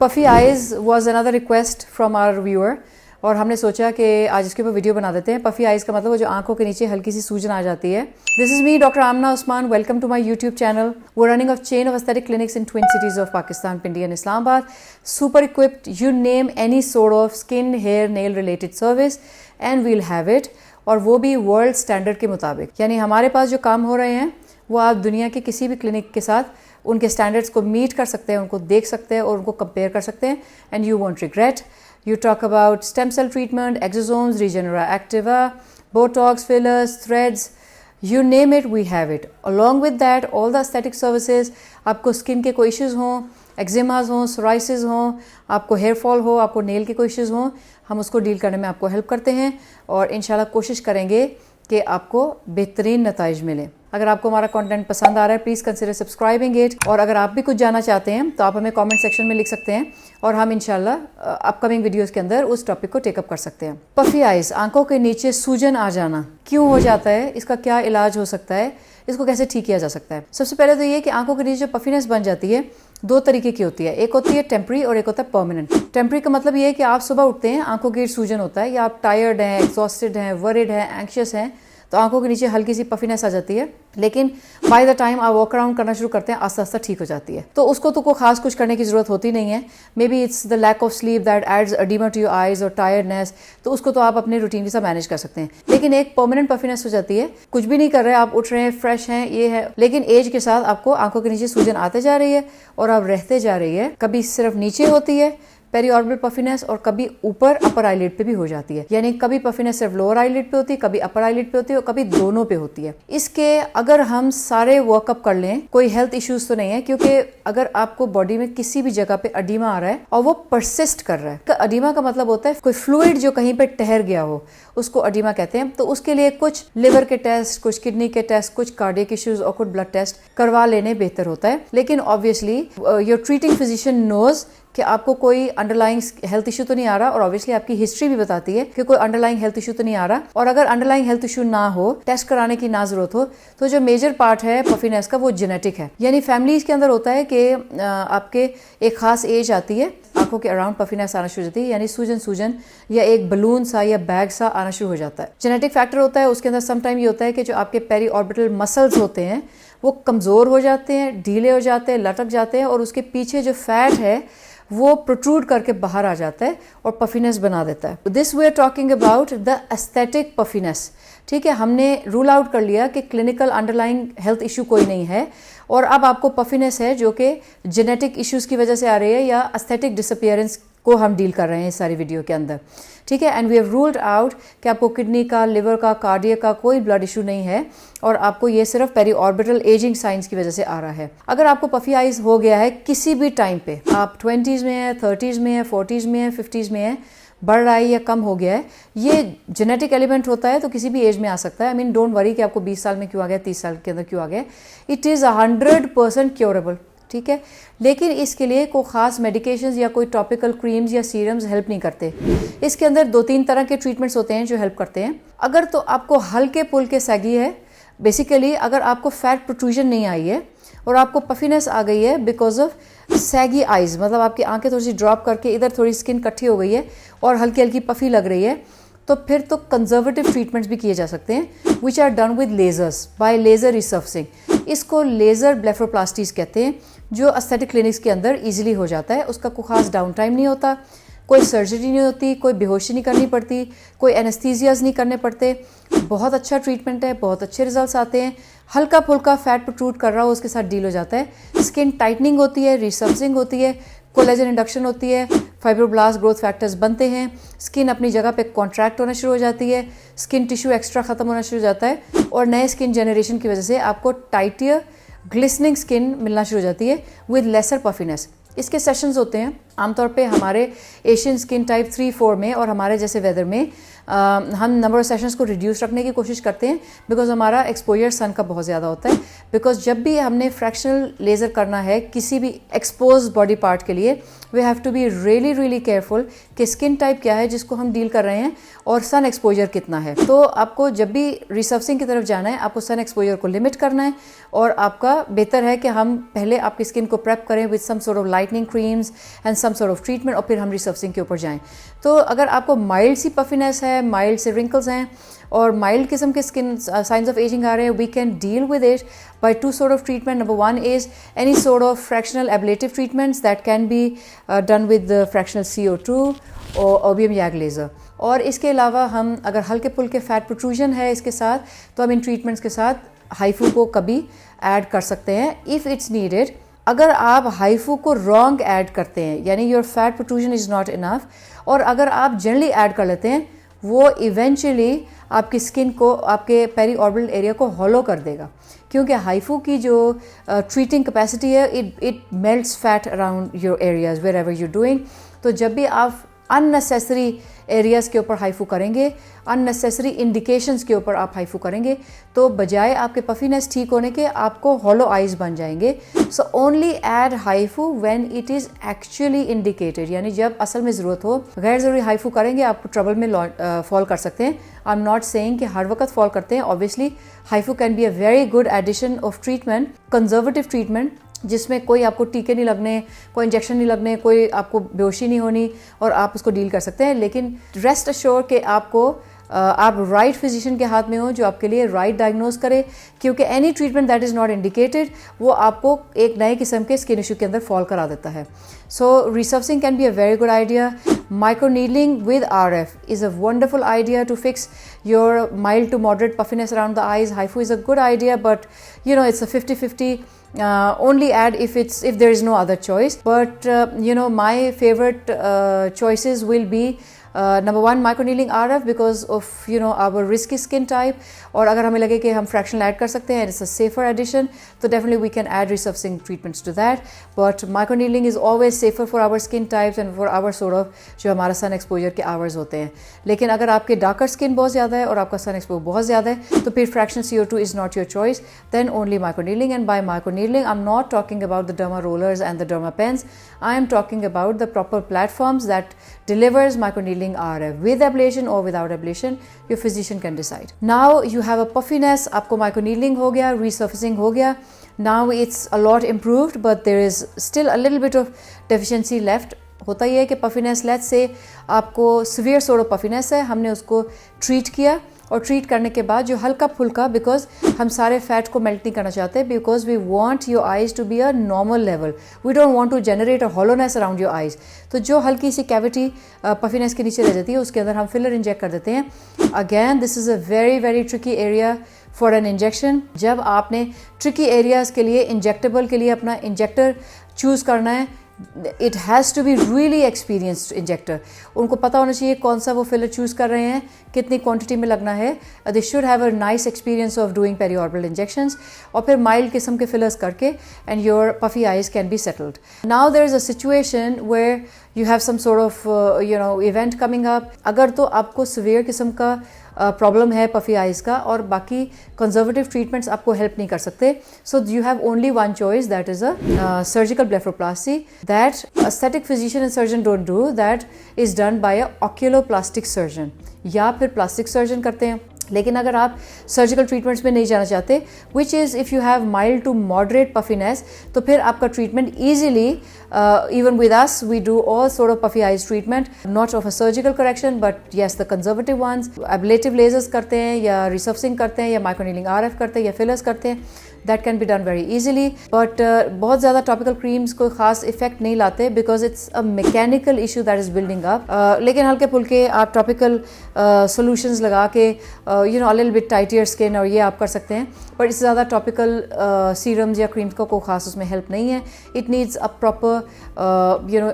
Puffy eyes was another request from our viewer और हमने सोचा कि आज इसके ऊपर वीडियो बना देते हैं। पफी आइज़ का मतलब वो जो आंखों के नीचे हल्की सी सूजन आ जाती है। This is me doctor Amna Usman, welcome to my YouTube channel. वो running of chain of aesthetic clinics in twin cities of Pakistan, Pindi and Islamabad. Super equipped, you name any sort of skin, hair, nail related service and we'll have it, और वो भी world standard के मुताबिक। यानी हमारे पास जो काम हो रहे हैं वो आप दुनिया के किसी भी क्लिनिक के साथ उनके स्टैंडर्ड्स को मीट कर सकते हैं, उनको देख सकते हैं और उनको कंपेयर कर सकते हैं, and you want regret. You talk about stem cell treatment, exosomes, Regenera Activa, Botox, fillers, threads, you name it, we have it. Along with that, all the aesthetic services, आपको स्किन के कोई issues हों, एक्जिमाज हों, psoriasis हों, आपको hair fall हो, आपको nail के कोई इश्यूज़ हों, हम उसको डील करने में आपको हेल्प करते हैं और इंशाल्लाह कोशिश करेंगे कि आपको बेहतरीन नताइज मिले। अगर आपको हमारा कंटेंट पसंद आ रहा है, प्लीज़ कंसिडर सब्सक्राइबिंग इट, और अगर आप भी कुछ जानना चाहते हैं तो आप हमें कमेंट सेक्शन में लिख सकते हैं और हम इंशाल्लाह अपकमिंग वीडियोस के अंदर उस टॉपिक को टेकअप कर सकते हैं। पफी आइज़, आंखों के नीचे सूजन आ जाना क्यों हो जाता है, इसका क्या इलाज हो सकता है, इसको कैसे ठीक किया जा सकता है। सबसे पहले तो ये कि आंखों के नीचे जो पफीनेस बन जाती है दो तरीके की होती है, एक होती है टेम्परी और एक होता है परमानेंट। टेम्परी का मतलब ये है कि आप सुबह उठते हैं, आंखों के सूजन होता है, या आप टायर्ड हैं, एग्जॉस्टेड हैं, वरिड हैं, एंक्शियस हैं, तो आंखों के नीचे हल्की सी पफीनेस आ जाती है, लेकिन बाय द टाइम आप वॉक अराउंड करना शुरू करते हैं आस्ता आस्ता ठीक हो जाती है। तो उसको तो कोई खास कुछ करने की जरूरत होती नहीं है। Maybe it's the lack of sleep that adds oedema to your eyes और टायर्डनेस, तो उसको तो आप अपने रूटीन के साथ मैनेज कर सकते हैं। लेकिन एक परमानेंट पफीनेस हो जाती है, कुछ भी नहीं कर रहे, आप उठ रहे हैं, फ्रेश हैं, ये है, लेकिन एज के साथ आपको आंखों के नीचे सूजन आते जा रही है और आप रहते जा रही है। कभी सिर्फ नीचे होती है पेरीऑर्बिटल पफीनेस और कभी ऊपर अपर आईलिड पे भी हो जाती है, यानी कभी पफीनेस सिर्फ लोअर आईलिड पे होती है, कभी अपर आईलिड पे होती है और कभी दोनों पे होती है। इसके अगर हम सारे वर्कअप कर लें, कोई हेल्थ इश्यूज तो नहीं है, क्योंकि अगर आपको बॉडी में किसी भी जगह पे अडीमा आ रहा है और वो परसिस्ट कर रहा है, अडीमा का मतलब होता है कोई फ्लूइड जो कहीं पे ठहर गया हो, उसको अडीमा कहते हैं। तो उसके लिए कुछ लिवर के टेस्ट, कुछ किडनी के टेस्ट, कुछ कार्डियक इश्यूज और कुछ ब्लड टेस्ट करवा लेने बेहतर होता है। लेकिन obviously your treating physician knows कि आपको कोई अंडरलाइंग हेल्थ इशू तो नहीं आ रहा, और ऑब्वियसली आपकी हिस्ट्री भी बताती है कि कोई अंडरलाइंग हेल्थ इशू तो नहीं आ रहा। और अगर अंडरलाइंग हेल्थ इशू ना हो, टेस्ट कराने की ना जरूरत हो, तो जो मेजर पार्ट है पफीनेस का वो जेनेटिक है। यानी फैमिलीज के अंदर होता है कि आपके एक खास एज आती है, आंखों के अराउंड पफीनेस आना शुरू हो जाती है, यानी सूजन या एक बलून सा या बैग सा आना शुरू हो जाता है। जेनेटिक फैक्टर होता है, उसके अंदर समटाइम ये होता है कि जो आपके पेरी ऑर्बिटल मसल्स होते हैं वो कमजोर हो जाते हैं, ढीले हो जाते हैं, लटक जाते हैं, और उसके पीछे जो फैट है वो प्रोट्रूड करके बाहर आ जाता है और पफीनेस बना देता है। This we are talking about the aesthetic puffiness. ठीक है, हमने रूल आउट कर लिया कि क्लिनिकल अंडरलाइंग हेल्थ इशू कोई नहीं है, और अब आपको पफीनेस है जो कि जेनेटिक इश्यूज की वजह से आ रही है या एस्थेटिक डिसअपीयरेंस को हम डील कर रहे हैं इस सारी वीडियो के अंदर। ठीक है, and we have ruled out कि आपको किडनी का, लिवर का, कार्डियक का कोई ब्लड इशू नहीं है, और आपको ये सिर्फ पेरीऑर्बिटल एजिंग साइंस की वजह से आ रहा है। अगर आपको पफी आइज हो गया है किसी भी टाइम पे, आप 20s में है, 30s में है, 40s में है, 50s में है, बढ़ रहा है या कम हो गया है, ये जेनेटिक एलिमेंट होता है, तो किसी भी एज में आ सकता है। आई मीन डोंट वरी कि आपको 20 साल में क्यों आ गया, 30 साल के अंदर क्यों आ गया, इट इज़ 100% क्योरेबल। ठीक है, लेकिन इसके लिए कोई ख़ास मेडिकेशंस या कोई टॉपिकल क्रीम्स या सीरम्स हेल्प नहीं करते। इसके अंदर 2-3 तरह के ट्रीटमेंट्स होते हैं जो हेल्प करते हैं। अगर तो आपको हल्के पुल्के सैगी है, बेसिकली अगर आपको फैट प्रोट्रूजन नहीं आई है और आपको पफीनेस आ गई है बिकॉज ऑफ सैगी आइज, मतलब आपकी आंखें थोड़ी सी ड्रॉप करके इधर थोड़ी स्किन इकट्ठी हो गई है और हल्की हल्की पफी लग रही है, तो फिर तो कंजर्वेटिव ट्रीटमेंट्स भी किए जा सकते हैं, which are done with lasers by laser resurfacing. इसको लेजर ब्लेफरोप्लास्टीज कहते हैं, जो एस्थेटिक क्लिनिक्स के अंदर इजीली हो जाता है। उसका कोई खास डाउन टाइम नहीं होता, कोई सर्जरी नहीं होती, कोई बेहोशी नहीं करनी पड़ती, कोई एनेस्थीसियाज नहीं करने पड़ते। बहुत अच्छा ट्रीटमेंट है, बहुत अच्छे रिजल्ट्स आते हैं। हल्का फुल्का फैट प्रोट्रूड कर रहा हो उसके साथ डील हो जाता है। स्किन टाइटनिंग होती है, रिसर्फसिंग होती है, कोलेजन इंडक्शन होती है, फाइब्रोब्लास्ट ग्रोथ फैक्टर्स बनते हैं, स्किन अपनी जगह पे कॉन्ट्रैक्ट होना शुरू हो जाती है, स्किन टिश्यू एक्स्ट्रा खत्म होना शुरू हो जाता है, और नए स्किन जनरेशन की वजह से आपको टाइटियर ग्लिसनिंग स्किन मिलना शुरू हो जाती है विद लेसर पफीनेस। इसके सेशंस होते हैं आमतौर पे हमारे एशियन स्किन टाइप 3-4 में, और हमारे जैसे वेदर में हम नंबर ऑफ सेशंस को रिड्यूस रखने की कोशिश करते हैं, बिकॉज हमारा एक्सपोजर सन का बहुत ज़्यादा होता है। बिकॉज जब भी हमने फ्रैक्शनल लेज़र करना है किसी भी एक्सपोज बॉडी पार्ट के लिए, we have to be really careful कि स्किन टाइप क्या है जिसको हम डील कर रहे हैं और सन एक्सपोजर कितना है। तो आपको जब भी रिसर्फसिंग की तरफ जाना है, आपको सन एक्सपोजर को लिमिट करना है, और आपका बेहतर है कि हम पहले आपकी स्किन को प्रेप करें with some sort of lightening creams and some sort of treatment और फिर हम रिसर्फिंग के ऊपर जाएं। तो अगर आपको माइल्ड सी पफीनेस है, माइल्ड से रिंकल्स हैं और माइल्ड किस्म के स्किन साइंस ऑफ एजिंग आ रहे हैं, we can deal with it by two sort of treatment. Number one is any sort of fractional ablative treatments that can be done with the fractional CO2 or erbium YAG laser. और इसके अलावा हम अगर हल्के फुल्के fat protrusion है इसके साथ तो हम इन ट्रीटमेंट्स के साथ हाइफू को कभी ऐड कर सकते हैं इफ़ इट्स नीडेड। अगर आप हाइफू को रॉन्ग ऐड करते हैं यानी your fat protrusion is not enough, और अगर आप जनरली ऐड कर लेते हैं वो इवेंचुअली आपकी स्किन को, आपके पेरी ऑर्बिटल एरिया को हॉलो कर देगा, क्योंकि हाइफू की जो ट्रीटिंग कैपेसिटी है it melts fat around your areas wherever you doing. तो जब भी आप अननेसेसरी एरियाज़ के ऊपर हाइफू करेंगे, अननेसेसरी इंडिकेशंस के ऊपर आप हाइफू करेंगे, तो बजाय आपके पफीनेस ठीक होने के आपको हॉलो आइज बन जाएंगे। So only add HIFU when it is actually indicated, यानी जब असल में ज़रूरत हो। गैर ज़रूरी हाइफू करेंगे आपको ट्रबल में फॉल कर सकते हैं। आई एम नॉट सेइंग कि हर वक्त फॉल करते हैं। Obviously HIFU can be a very good addition of treatment, conservative treatment, जिसमें कोई आपको टीके नहीं लगने, कोई इंजेक्शन नहीं लगने, कोई आपको बेहोशी नहीं होनी और आप उसको डील कर सकते हैं। लेकिन रेस्ट अश्योर कि आप राइट फिजिशियन के हाथ में हो जो आपके लिए राइट डायग्नोज करे, क्योंकि any treatment that is not indicated वो आपको एक नए किस्म के स्किन इशू के अंदर फॉल करा देता है। सो resurfacing can be a very good idea. Microneedling with RF is a wonderful idea to fix your mild to moderate puffiness around the eyes. HIFU is a good idea, but you know, it's a 50-50. Only add if there is no other choice. But you know, my favorite choices will be number one, microneedling RF because of our risky skin type. और अगर हमें लगे कि हम fractional add कर सकते हैं, it's a safer addition, तो definitely we can add resurfacing treatments to that. But microneedling is always safer for our skin types and for our sort of जो हमारा sun exposure के hours होते हैं। लेकिन अगर आपके darker skin बहुत ज़्यादा है और आपका sun exposure बहुत ज़्यादा है, तो फिर fractional CO2 is not your choice. Then only microneedling, and by microneedling, I'm not talking about the derma rollers and the derma pens. I am talking about the proper platforms that delivers microneedling RF with ablation or without ablation. Your physician can decide. Now you have a puffiness, आपको microneedling हो गया, resurfacing हो गया. Now it's a lot improved, but there is still a little bit of deficiency left. होता ही है कि puffiness, let's say आपको severe sort of puffiness है, हमने उसको treat किया और ट्रीट करने के बाद जो हल्का फुल्का, बिकॉज हम सारे फैट को मेल्ट नहीं करना चाहते, because we want your eyes to be a normal level, we don't want to generate a hollowness around your eyes. तो जो हल्की सी कैविटी पफीनेस के नीचे रह जाती है उसके अंदर हम फिलर इंजेक्ट कर देते हैं। Again this is a very very tricky area for an injection. जब आपने ट्रिकी एरियाज़ के लिए इंजेक्टेबल के लिए अपना इंजेक्टर चूज़ करना है, it has to be really experienced injector. उनको पता होना चाहिए कौन सा वो फिलर चूज़ कर रहे हैं, कितनी क्वांटिटी में लगना है। They should have a nice experience of doing periorbital injections, और फिर माइल्ड किस्म के फिलर्स करके and your puffy eyes can be settled. Now there is a situation where you have some sort of event coming up. अगर तो आपको severe किस्म का प्रॉब्लम है पफी आइज का और बाकी कंजर्वेटिव ट्रीटमेंट्स आपको हेल्प नहीं कर सकते, so you have only one choice, that is a surgical blepharoplasty that aesthetic physician and surgeon don't do, that is done by a oculoplastic surgeon या फिर प्लास्टिक सर्जन करते हैं। लेकिन अगर आप सर्जिकल ट्रीटमेंट्स में नहीं जाना चाहते, which is if you have mild to moderate puffiness, तो फिर आपका treatment easily, even with us we do all sort of puffy eyes treatment, not of a surgical correction but yes the conservative ones. Ablative lasers करते हैं या resurfacing करते हैं या microneedling RF करते हैं या फिलर्स करते हैं, that can be done very easily. But बहुत ज़्यादा टॉपिकल क्रीम्स कोई ख़ास इफेक्ट नहीं लाते because it's a mechanical issue that is building up. लेकिन हल्के फुल्के आप टॉपिकल सोल्यूशंस लगा के a little bit tighter skin और ये आप कर सकते हैं, बट इससे ज़्यादा टॉपिकल सीरम्स या क्रीम्स का कोई ख़ास उसमें हेल्प नहीं है। It needs a proper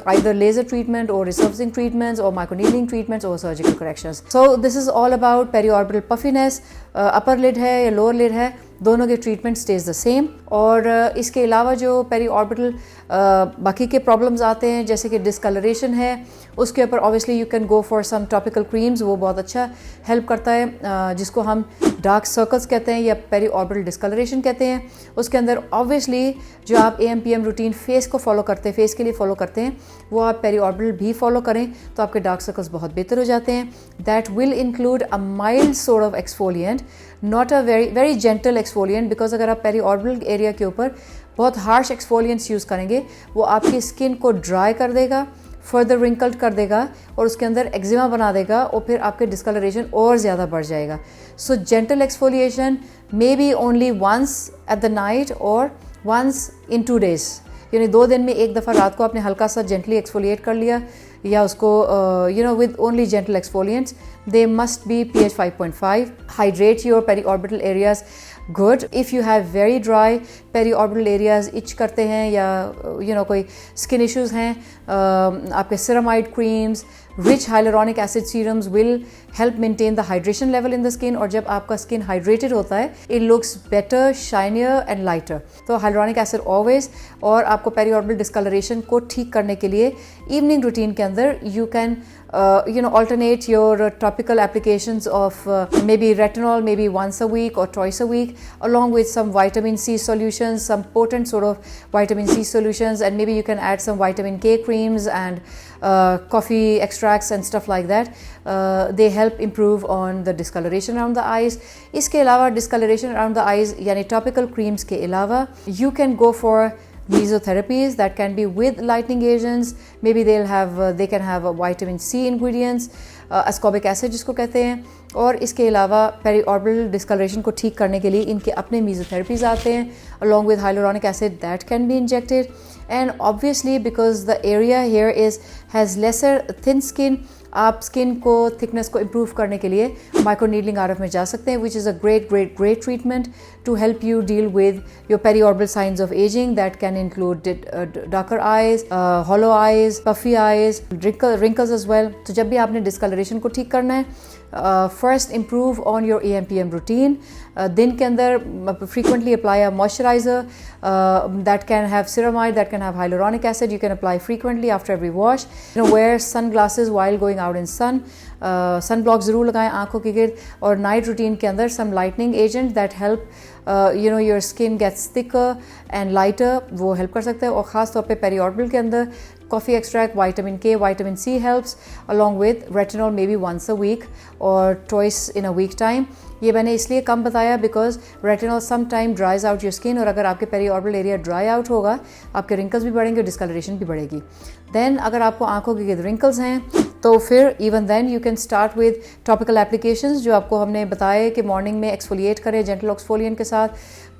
either laser treatment और रिसर्फिंग ट्रीटमेंट्स और माइक्रोनीडलिंग ट्रीटमेंट्स और surgical corrections. So this is all about periorbital puffiness. Upper lid है या लोअर लिड है, दोनों के ट्रीटमेंट स्टेज द सेम। और इसके अलावा जो पेरीऑर्बिटल बाकी के प्रॉब्लम्स आते हैं जैसे कि डिस्कलरेशन है, उसके ऊपर obviously you can go for some topical creams, वो बहुत अच्छा हेल्प करता है, जिसको हम डार्क सर्कल्स कहते हैं या पेरीऑर्बिटल डिस्कलरेशन कहते हैं। उसके अंदर ऑब्वियसली जो आप AMPM रूटीन फेस को फॉलो करते हैं, फेस के लिए फॉलो करते हैं, वो आप पेरीऑर्बिटल भी फॉलो करें तो आपके डार्क सर्कल्स बहुत बेहतर हो जाते हैं। That will include a mild sort of exfoliant, not a very very gentle exfoliant, because अगर आप पेरीऑर्बिटल एरिया के ऊपर बहुत हार्श एक्सफोलिएंट्स यूज़ करेंगे वो आपकी स्किन को ड्राई कर देगा, फर्दर रिंकल्ड कर देगा और उसके अंदर एक्जिमा बना देगा और फिर आपके डिस्कलरेशन और ज़्यादा बढ़ जाएगा। So gentle exfoliation may be only once at the night और वंस इन 2 days, यानी 2 दिन में एक दफ़ा रात को आपने हल्का सा जेंटली एक्सफोलिएट कर लिया या उसको with only gentle exfoliants. They must be pH 5.5. Hydrate your periorbital areas good. If you have very dry periorbital areas, itch करते हैं या कोई स्किन इश्यूज़ हैं, आपके ceramide creams, rich hyaluronic acid serums will help maintain the hydration level in the skin. और जब आपका skin hydrated होता है it looks better, shinier and lighter. तो हाइलुरोनिक एसिड ऑलवेज। और आपको पेरीऑर्बिटल डिस्कलरेशन को ठीक करने के लिए इवनिंग रूटीन के अंदर you can alternate your topical applications of maybe retinol, maybe once a week or twice a week, along with some vitamin C solutions, some potent sort of vitamin C solutions, and maybe you can add some vitamin K creams and coffee extracts and stuff like that. They help improve on the discoloration around the eyes. इसके अलावा discoloration around the eyes यानी topical creams के अलावा you can go for mesotherapies that can be with lightening agents. Maybe they can have vitamin C ingredients, ascorbic acid जिसको कहते हैं। और इसके अलावा पेरीऑर्बिटल डिस्कलरेशन को ठीक करने के लिए इनके अपने mesotherapies आते हैं along with hyaluronic acid that can be injected. And obviously because the area here has lesser thin skin, आप स्किन को थिकनेस को इम्प्रूव करने के लिए माइक्रोनीडलिंग आरएफ में जा सकते हैं, which is a great treatment to help you deal with your periorbital signs of aging that can include darker eyes, hollow eyes, puffy eyes, wrinkles as well. तो जब भी आपने डिस्कलरेशन को ठीक करना है, first improve on your AM/PM routine. दिन के अंदर frequently apply a moisturizer that can have ceramide, that can have hyaluronic acid. You can apply frequently after every wash. Wear sunglasses while going out in sun. Sunblock ज़रूर लगाएं आँखों के गिर्द। और night routine के अंदर some lightening agent that help your skin gets thicker and lighter, वो help कर सकते हैं। और ख़ास तौर पे पेरीऑर्बिटल के अंदर coffee extract, vitamin K, vitamin C helps, along with retinol maybe once a week or twice in a week time. ये मैंने इसलिए कम बताया because retinol sometime dries out your skin, और अगर आपके पेरीऑर्बिटल एरिया ड्राई आउट होगा आपके रिंकल्स भी बढ़ेंगे और डिस्कलरेशन भी बढ़ेगी। देन अगर आपको आंखों के गिर्द रिंकल्स हैं तो फिर even then you can start with topical applications जो आपको हमने बताया कि मॉर्निंग में एक्सफोलिएट करें जेंटल एक्सफोलिएंट के साथ,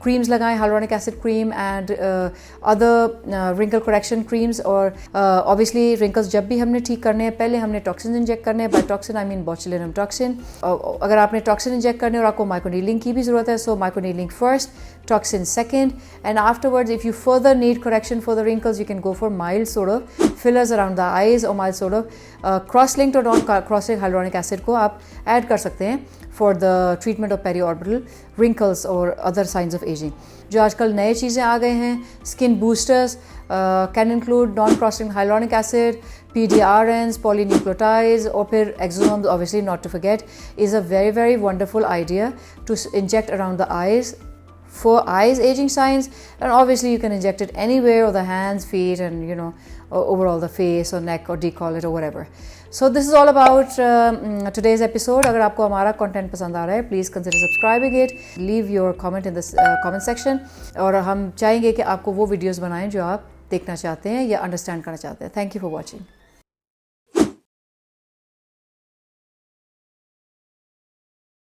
क्रीम्स लगाएं, hyaluronic acid cream and other wrinkle correction creams. और ऑब्वियसली रिंकल्स जब भी हमने ठीक करने हैं पहले हमने टॉक्सिन इंजेक्ट करने हैं। By toxin I mean botulinum toxin. अगर आपने टॉक्सिन इंजेक्ट करने और आपको माइक्रोनीडलिंग की भी ज़रूरत है, so microneedling first, toxin second, and afterwards if you further need correction for the wrinkles you can go for mild sort of fillers around the eyes और mild sort of cross linked और non cross linked hyaluronic acid को आप add कर सकते हैं for the treatment of periorbital wrinkles और other signs of ageing. जो आजकल नए चीज़ें आ गए हैं, skin boosters can include non crossing hyaluronic acid, PDRNs, polynucleotides, और फिर exosomes, obviously not to forget, is a very wonderful idea to inject around the eyes for eyes aging signs. And obviously you can inject it anywhere, or the hands, feet, and overall the face or neck, or decollet or whatever. So this is all about today's episode. अगर आपको हमारा content पसंद आ रहा है please consider subscribing it, leave your comment in the comment section, और हम चाहेंगे कि आपको वो videos बनाएं जो आप देखना चाहते हैं या understand करना चाहते हैं। Thank you for watching.